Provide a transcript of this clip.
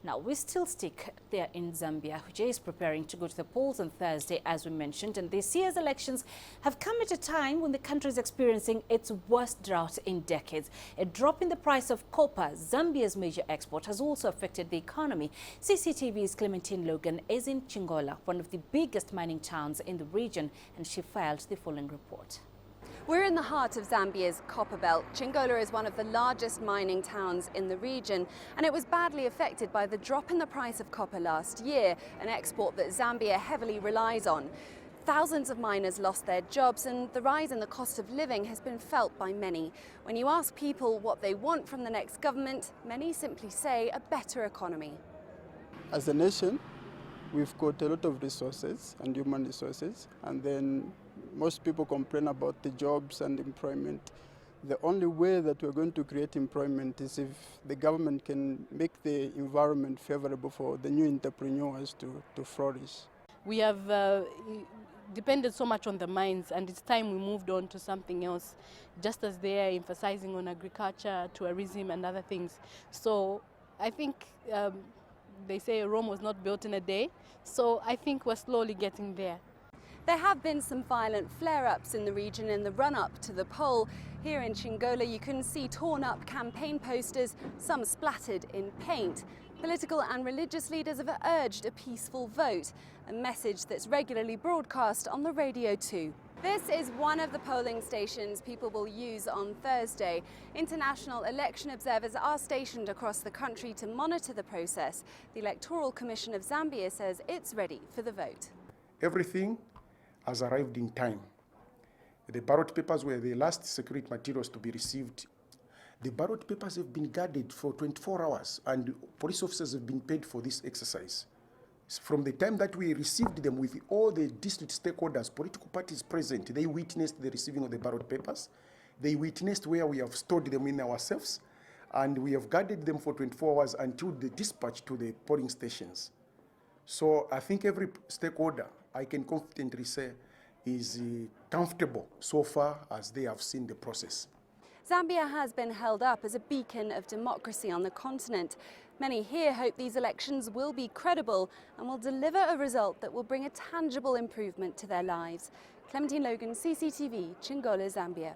Now, we still stick there in Zambia, which is preparing to go to the polls on Thursday, as we mentioned. And this year's elections have come at a time when the country is experiencing its worst drought in decades. A drop in the price of copper, Zambia's major export, has also affected the economy. CCTV's Clementine Logan is in Chingola, one of the biggest mining towns in the region, and she filed the following report. We're in the heart of Zambia's copper belt. Chingola is one of the largest mining towns in the region, and it was badly affected by the drop in the price of copper last year, an export that Zambia heavily relies on. Thousands of miners lost their jobs, and the rise in the cost of living has been felt by many. When you ask people what they want from the next government, many simply say a better economy. As a nation, we've got a lot of resources and human resources, and then most people complain about the jobs and employment. The only way that we're going to create employment is if the government can make the environment favorable for the new entrepreneurs to flourish. We have depended so much on the mines, and it's time we moved on to something else, just as they are emphasizing on agriculture, tourism and other things. So I think they say Rome was not built in a day, so I think we're slowly getting there. There have been some violent flare-ups in the region in the run-up to the poll. Here in Chingola, you can see torn-up campaign posters, some splattered in paint. Political and religious leaders have urged a peaceful vote, a message that's regularly broadcast on the radio too. This is one of the polling stations people will use on Thursday. International election observers are stationed across the country to monitor the process. The Electoral Commission of Zambia says it's ready for the vote. Everything has arrived in time. The ballot papers were the last security materials to be received. The ballot papers have been guarded for 24 hours, and police officers have been paid for this exercise. From the time that we received them with all the district stakeholders, political parties present, they witnessed the receiving of the ballot papers. They witnessed where we have stored them in our safes, and we have guarded them for 24 hours until the dispatch to the polling stations. So I think every stakeholder, I can confidently say, is comfortable so far as they have seen the process. Zambia has been held up as a beacon of democracy on the continent. Many here hope these elections will be credible and will deliver a result that will bring a tangible improvement to their lives. Clementine Logan, CCTV, Chingola, Zambia.